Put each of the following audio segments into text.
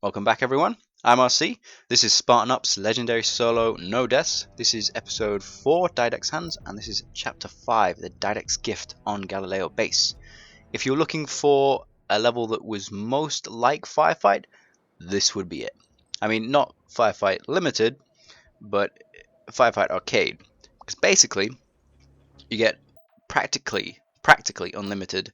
Welcome back, everyone. I'm RC. This is Spartan Ops Legendary Solo No Deaths. This is episode 4, Didact's Hands, and this is chapter 5, the Didact's Gift on Galileo Base. If you're looking for a level that was most like Firefight, this would be it. I mean, not Firefight Limited, but Firefight Arcade. Because basically, you get practically unlimited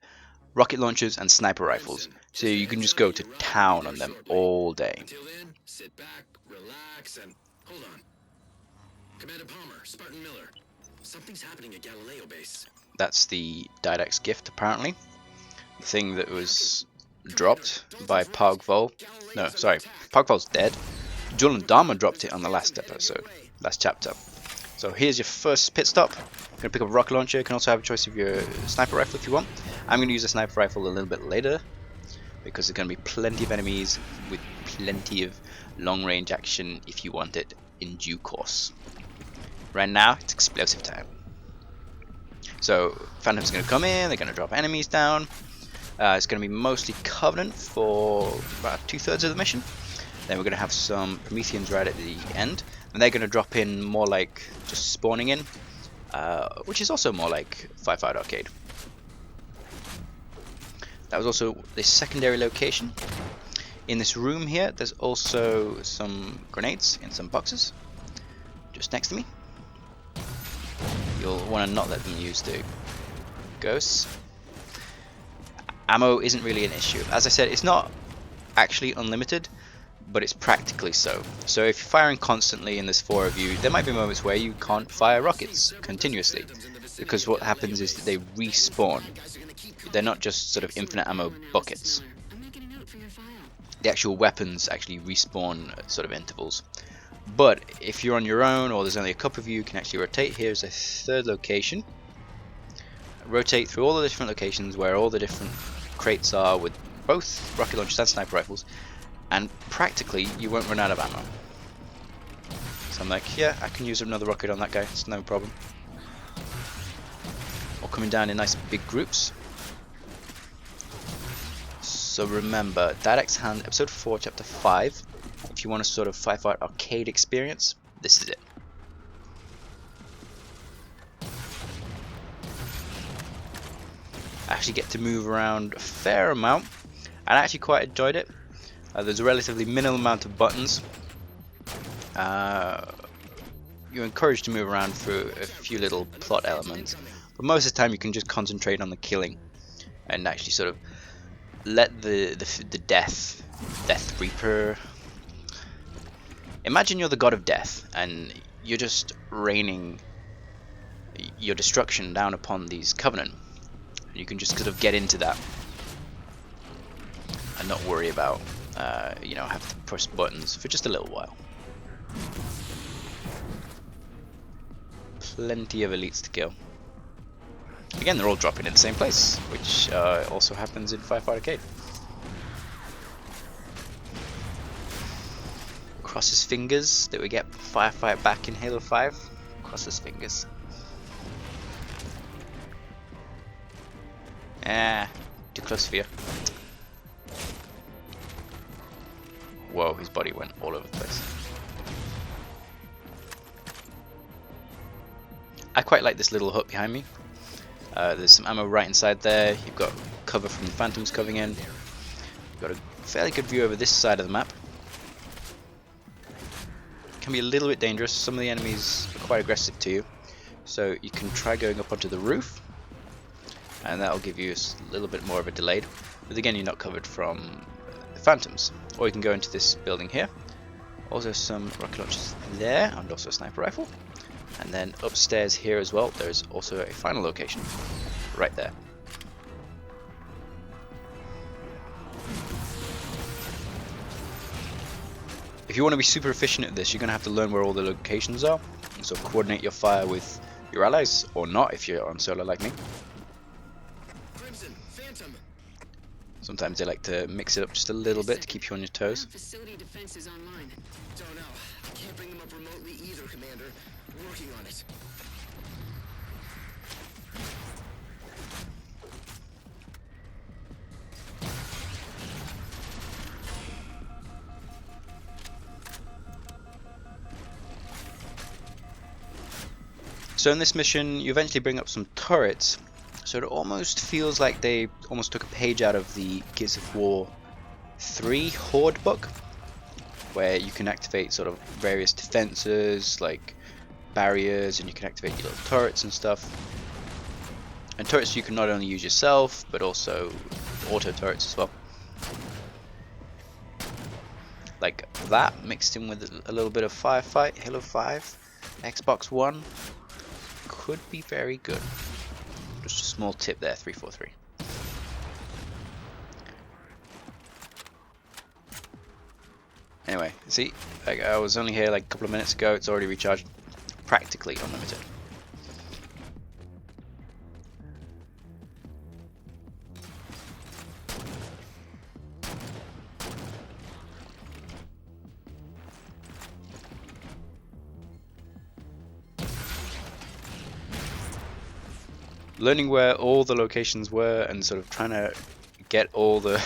rocket launchers and sniper rifles, so you can just go to town on them all day. Until then, sit back, relax, and hold on. Commander Palmer, Spartan Miller, something's happening at Galileo Base. That's the Didact's Gift, apparently. The thing that was dropped by Pogvol. No, sorry, Pogvol's dead. Jul Mdama dropped it on the last chapter. So here's your first pit stop. You're gonna pick up a rocket launcher. You can also have a choice of your sniper rifle if you want. I'm gonna use a sniper rifle a little bit later because there's gonna be plenty of enemies with plenty of long range action if you want it in due course. Right now it's explosive time. So Phantom's gonna come in, they're gonna drop enemies down. It's gonna be mostly Covenant for about 2/3 of the mission. Then we're gonna have some Prometheans right at the end. And they're going to drop in more like just spawning in, which is also more like Firefight Arcade. That was also the secondary location. In this room here, there's also some grenades in some boxes, just next to me. You'll want to not let them use the ghosts. Ammo isn't really an issue. As I said, it's not actually unlimited, but it's practically so. So if you're firing constantly and there's 4 of you, there might be moments where you can't fire rockets continuously, because what happens is that they respawn. They're not just sort of infinite ammo buckets. The actual weapons actually respawn at sort of intervals. But if you're on your own or there's only a couple of you, you can actually rotate. Here's a 3rd location. Rotate through all the different locations where all the different crates are with both rocket launchers and sniper rifles. And practically, you won't run out of ammo. So I'm like, yeah, I can use another rocket on that guy, it's no problem. Or coming down in nice big groups. So remember, Didact's Hand, episode 4, chapter 5. If you want a sort of Firefight Arcade experience, this is it. I actually get to move around a fair amount, and I actually quite enjoyed it. There's a relatively minimal amount of buttons. You're encouraged to move around through a few little plot elements, but most of the time you can just concentrate on the killing and actually sort of let the Death Reaper. Imagine you're the god of death and you're just raining your destruction down upon these Covenant. And you can just sort of get into that and not worry about have to push buttons for just a little while. Plenty of elites to kill. Again, they're all dropping in the same place, which also happens in Firefight Arcade. Cross his fingers that we get Firefight back in Halo 5. Cross his fingers. Too close for you. Whoa, his body went all over the place. I quite like this little hut behind me. There's some ammo right inside there. You've got cover from the Phantoms coming in. You've got a fairly good view over this side of the map. Can be a little bit dangerous. Some of the enemies are quite aggressive to you. So you can try going up onto the roof, and that'll give you a little bit more of a delay. But again, you're not covered from Phantoms. Or you can go into this building here. Also some rocket launchers there, and also a sniper rifle. And then upstairs here as well, there's also a final location right there. If you want to be super efficient at this, you're going to have to learn where all the locations are, and so coordinate your fire with your allies, or not if you're on solo like me. Sometimes they like to mix it up just a little bit to keep you on your toes. Facility defense is online. Don't know. I can't bring them up remotely either, Commander. Working on it. So in this mission, you eventually bring up some turrets. So it almost feels like they almost took a page out of the Gears of War 3 Horde book, where you can activate sort of various defenses like barriers, and you can activate your little turrets and stuff. And turrets you can not only use yourself, but also auto turrets as well. Like that mixed in with a little bit of Firefight, Halo 5, Xbox One could be very good. Just a small tip there, 343. Anyway, see, I was only here like a couple of minutes ago, it's already recharged, practically unlimited. Learning where all the locations were and sort of trying to get all the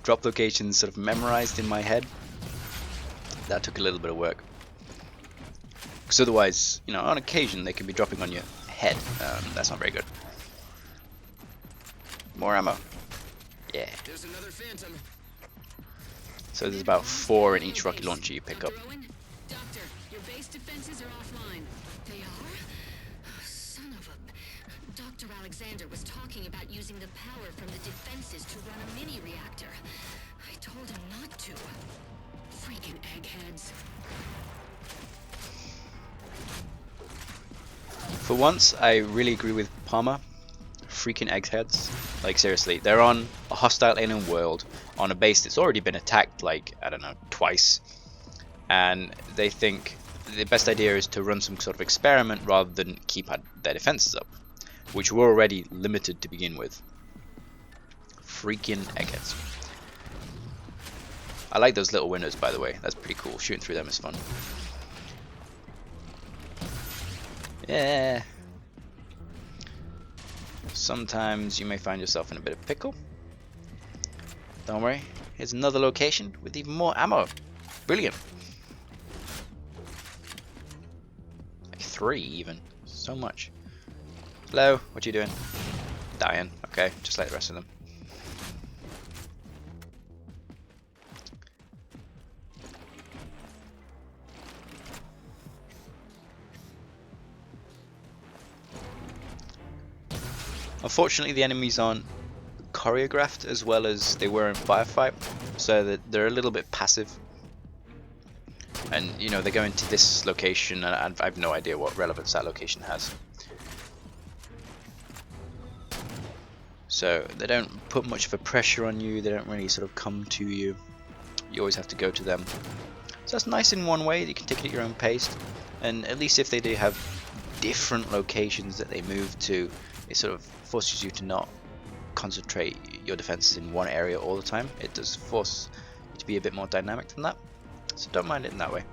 drop locations sort of memorized in my head, that took a little bit of work. Because otherwise, you know, on occasion they can be dropping on your head. That's not very good. More ammo. Yeah. There's another Phantom. So there's about 4 in each rocket launcher you pick up. Doctor, your base defenses are offline. They are? Oh, son of a... Dr. Alexander was talking about using the power from the defenses to run a mini reactor. I told him not to. Freaking eggheads. For once, I really agree with Palmer. Freaking eggheads. Like seriously, they're on a hostile alien world on a base that's already been attacked like, I don't know, twice. And they think the best idea is to run some sort of experiment rather than keep their defenses up, which were already limited to begin with. Freaking eggheads. I like those little windows, by the way. That's pretty cool. Shooting through them is fun. Yeah. Sometimes you may find yourself in a bit of pickle. Don't worry. Here's another location with even more ammo. Brilliant. Like 3 even. So much. Hello, what you doing? Dying. Okay, just like the rest of them. Unfortunately, the enemies aren't choreographed as well as they were in Firefight, so that they're a little bit passive. And you know, they go into this location, and I have no idea what relevance that location has. So they don't put much of a pressure on you. They don't really sort of come to you. You always have to go to them. So that's nice in one way. You can take it at your own pace, and at least if they do have different locations that they move to, it sort of forces you to not concentrate your defenses in one area all the time. It does force you to be a bit more dynamic than that, so don't mind it in that way.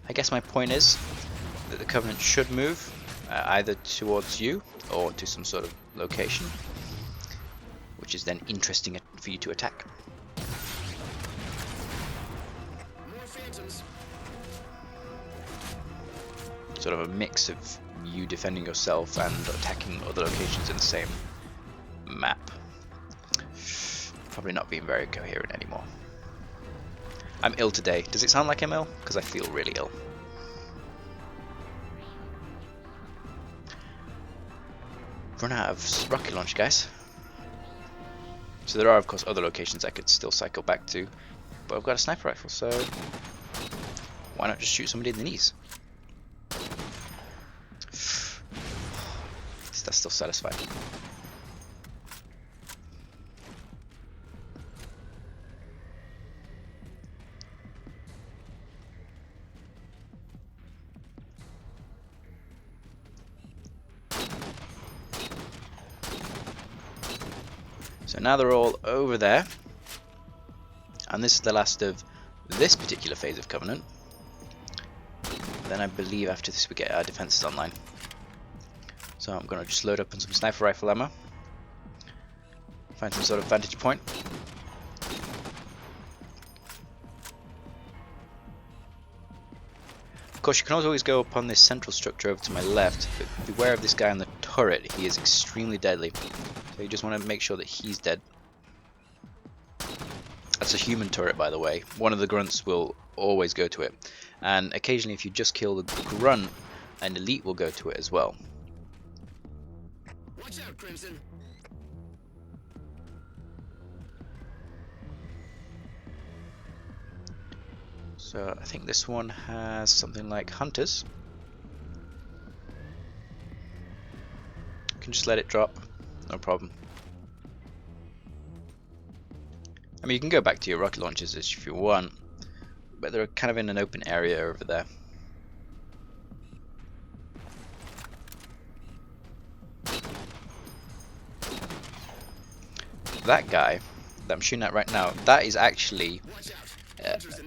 I guess my point is that the Covenant should move either towards you or to some sort of location, which is then interesting for you to attack. More Phantoms. Sort of a mix of you defending yourself and attacking other locations in the same map. Probably not being very coherent anymore. I'm ill today. Does it sound like I'm ill? Because I feel really ill. Run out of rocket launch, guys. So there are of course other locations I could still cycle back to, but I've got a sniper rifle, so why not just shoot somebody in the knees? That's still satisfying. So now they're all over there, and this is the last of this particular phase of Covenant. Then I believe after this we get our defenses online. So I'm going to just load up on some sniper rifle ammo, find some sort of vantage point, Of course, you can always go up on this central structure over to my left, but beware of this guy on the turret. He is extremely deadly. So you just want to make sure that he's dead. That's a human turret, by the way. One of the grunts will always go to it. And occasionally, if you just kill the grunt, an elite will go to it as well. Watch out, Crimson. So I think this one has something like hunters. You can just let it drop, no problem. I mean, you can go back to your rocket launchers if you want, but they're kind of in an open area over there. That guy that I'm shooting at right now, that is actually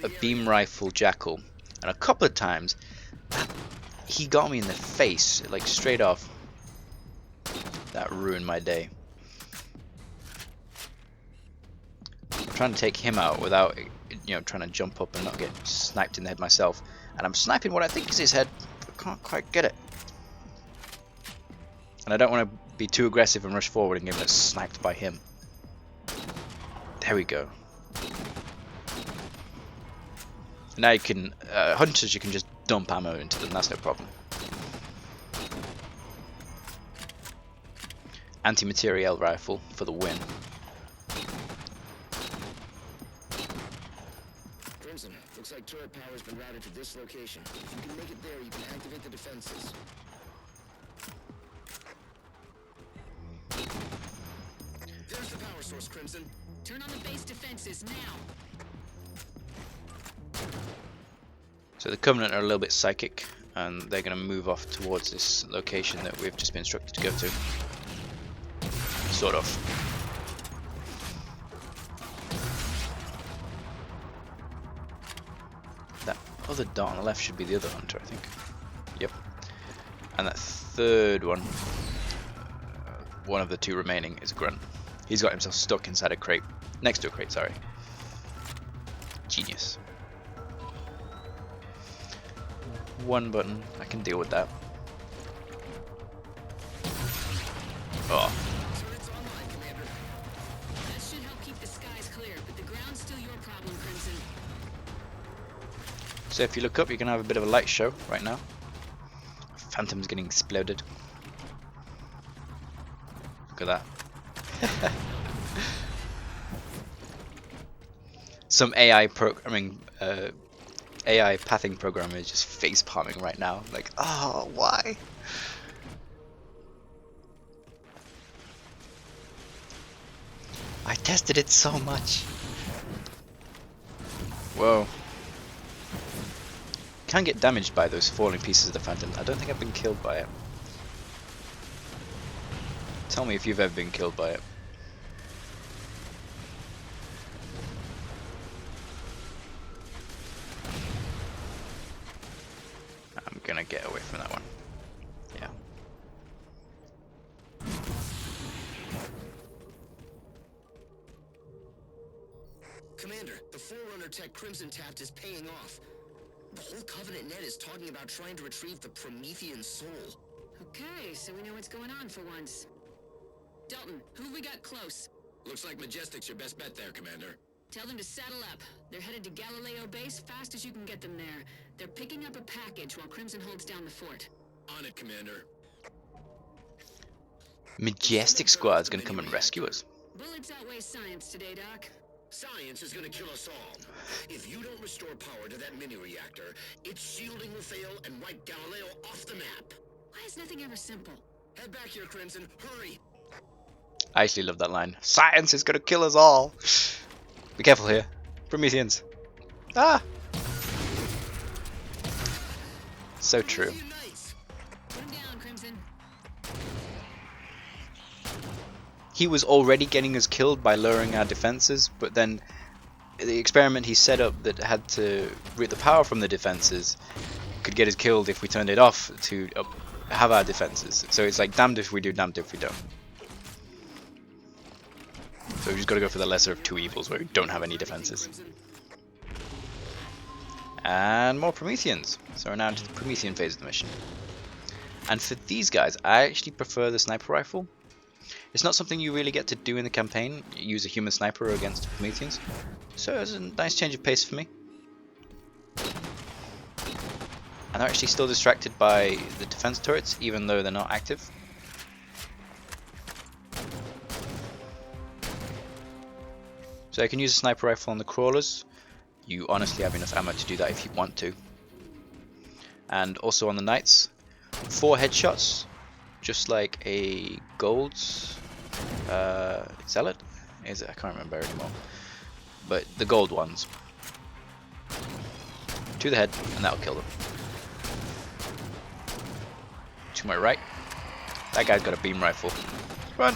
a beam rifle jackal, and a couple of times he got me in the face, like straight off. That ruined my day. I'm trying to take him out without, you know, trying to jump up and not get sniped in the head myself, and I'm sniping what I think is his head, but can't quite get it. And I don't want to be too aggressive and rush forward and get sniped by him. There we go. Now you can, hunters, you can just dump ammo into them, that's no problem. Anti-materiel rifle for the win. Crimson, looks like turret power's been routed to this location. If you can make it there, you can activate the defenses. There's the power source, Crimson. Turn on the base defenses now. So the Covenant are a little bit psychic, and they're going to move off towards this location that we've just been instructed to go to. Sort of. That other dot on the left should be the other hunter, I think. Yep. And that third one, one of the two remaining, is a grunt. He's got himself stuck inside a crate. Next to a crate, sorry. Genius. One button, I can deal with that. Oh. Turrets online, Commander. That should help keep the skies clear, but the ground's still your problem, Crimson. So if you look up, you're going to have a bit of a light show right now. Phantom's getting exploded. Look at that. Some AI programming, AI pathing programmer is just face palming right now. Like, oh, why? I tested it so much. Whoa. Can get damaged by those falling pieces of the Phantom. I don't think I've been killed by it. Tell me if you've ever been killed by it. I'm gonna get away from that one. Yeah. Commander, the Forerunner tech Crimson tapped is paying off. The whole Covenant net is talking about trying to retrieve the Promethean soul. Okay, so we know what's going on for once. Dalton, who have we got close? Looks like Majestic's your best bet there, Commander. Tell them to saddle up. They're headed to Galileo Base fast as you can get them there. They're picking up a package while Crimson holds down the fort. On it, Commander. Majestic Squad's gonna come and rescue us. Bullets outweigh science today, Doc. Science is gonna kill us all. If you don't restore power to that mini-reactor, its shielding will fail and wipe Galileo off the map. Why is nothing ever simple? Head back here, Crimson. Hurry! I actually love that line. Science is gonna kill us all. Be careful here. Prometheans. Ah! So true. Nice. Put him down, Crimson. He was already getting us killed by lowering our defenses, but then the experiment he set up that had to route the power from the defenses could get us killed if we turned it off to have our defenses. So it's like damned if we do, damned if we don't. So we just got to go for the lesser of two evils where we don't have any defenses. And more Prometheans. So we're now into the Promethean phase of the mission. And for these guys, I actually prefer the sniper rifle. It's not something you really get to do in the campaign, use a human sniper against Prometheans. So it's a nice change of pace for me. And they're actually still distracted by the defense turrets, even though they're not active. So I can use a sniper rifle on the crawlers. You honestly have enough ammo to do that if you want to. And also on the knights, 4 headshots, just like a gold zealot. Is it? I can't remember anymore. But the gold ones. To the head, and that'll kill them. To my right, that guy's got a beam rifle. Run!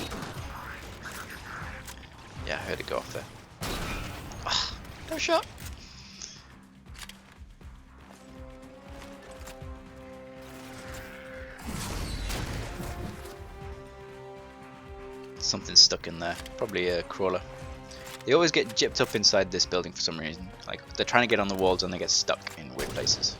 Yeah, I heard it go off there. Ah, no shot. Something's stuck in there. Probably a crawler. They always get gypped up inside this building for some reason. Like, they're trying to get on the walls and they get stuck in weird places.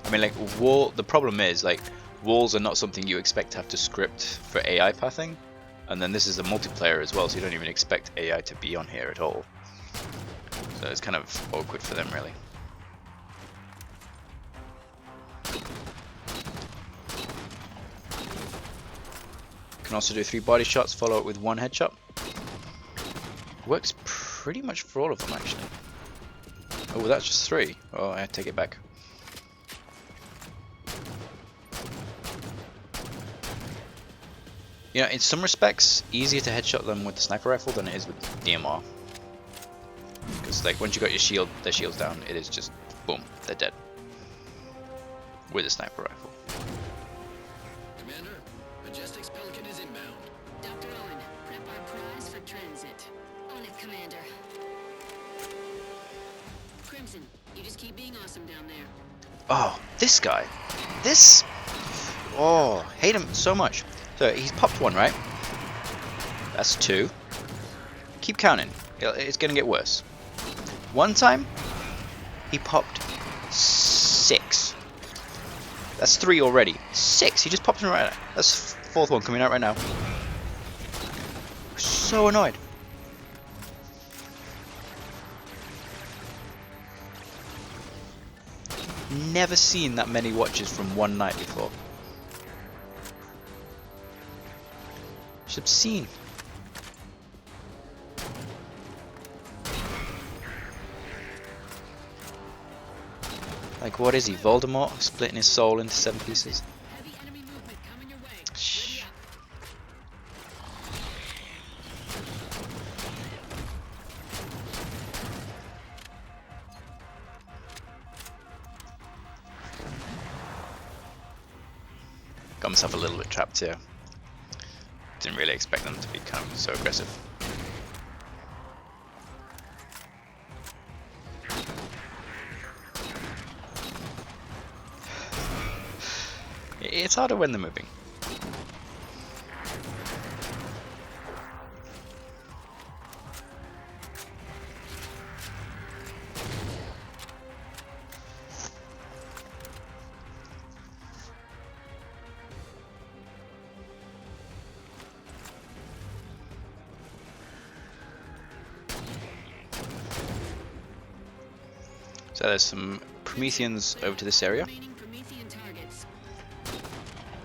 I mean, like, the problem is, like, walls are not something you expect to have to script for AI pathing. And then this is a multiplayer as well, so you don't even expect AI to be on here at all. So it's kind of awkward for them, really. Can also do 3 body shots, follow it with 1 headshot. Works pretty much for all of them, actually. Oh, that's just 3. Oh, I take it back. You know, in some respects, easier to headshot them with the sniper rifle than it is with DMR. Because, like, once you got your shield, their shield's down, it is just boom, they're dead. With a sniper rifle. Commander, Majestic's Pelican is inbound. Dr. Owen, prep our prize for transit. On it, Commander. Crimson, you just keep being awesome down there. Oh, this guy. This. Oh, hate him so much. So he's popped 1, right? That's 2. Keep counting. It's gonna get worse. One time, he popped 6. That's 3 already. 6. He just popped him right out. That's 4th one coming out right now. So annoyed. Never seen that many watches from one night before. It's obscene. Like, what is he, Voldemort, splitting his soul into 7 pieces? Heavy enemy movement coming your way. Shh. Got myself a little bit trapped here. Didn't really expect them to be kind of so aggressive. It's harder when they're moving. So there's some Prometheans over to this area. Remaining Promethean targets.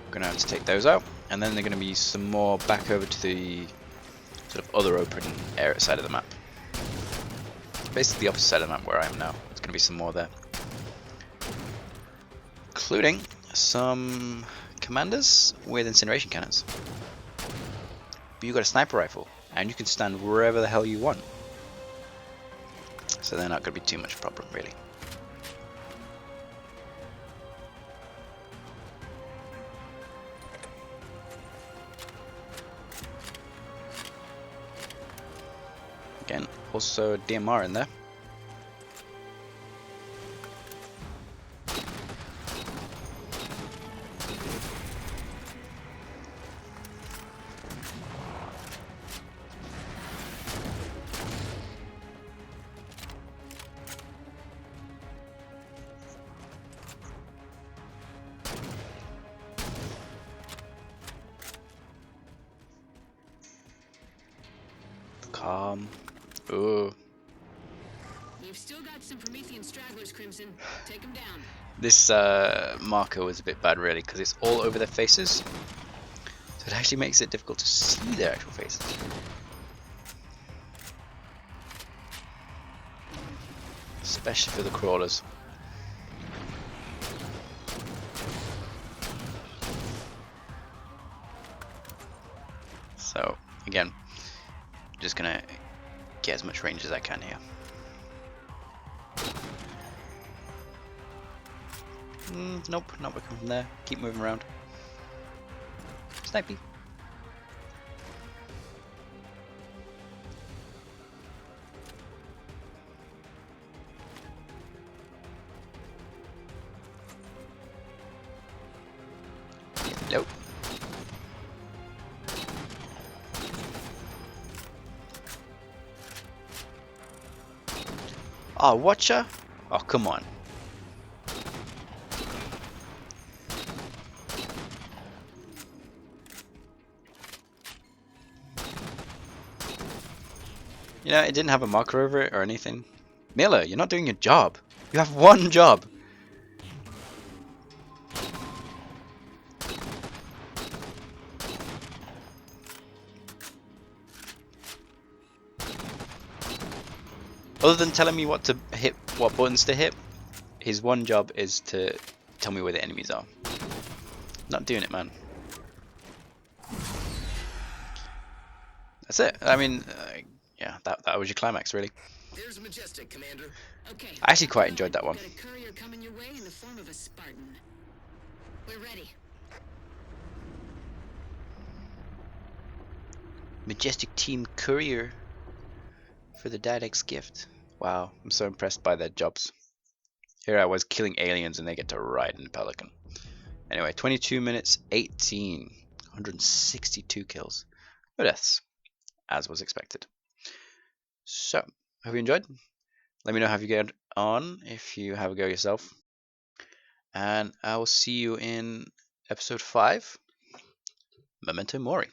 Gonna have to take those out, and then there're gonna be some more back over to the sort of other open area side of the map. Basically the opposite side of the map where I am now. There's gonna be some more there, including some commanders with incineration cannons. But you got a sniper rifle, and you can stand wherever the hell you want. So they're not gonna be too much problem, really. Again, also DMR in there. calm. Ooh. You've still got some Promethean stragglers, Crimson. Take them down. This marker was a bit bad really because it's all over their faces. So it actually makes it difficult to see their actual faces. Especially for the crawlers. So again, just gonna get as much range as I can here. Nope, not working from there. Keep moving around. Snipey. Nope. Oh, watcher? Oh, come on. You know, it didn't have a marker over it or anything. Miller, you're not doing your job. You have one job. Other than telling me what to hit, what buttons to hit, his one job is to tell me where the enemies are. Not doing it, man. That's it. I mean, yeah, that was your climax, really. There's Majestic, Commander. Okay. I actually quite enjoyed that one. Got a courier coming your way in the form of a Spartan. We're ready. Majestic Team Courier for the Didact gift. Wow, I'm so impressed by their jobs. Here I was killing aliens and they get to ride in a Pelican. Anyway, 22 minutes 18, 162 kills. No deaths, as was expected. So, hope you enjoyed. Let me know how you get on if you have a go yourself. And I will see you in episode 5, Memento Mori.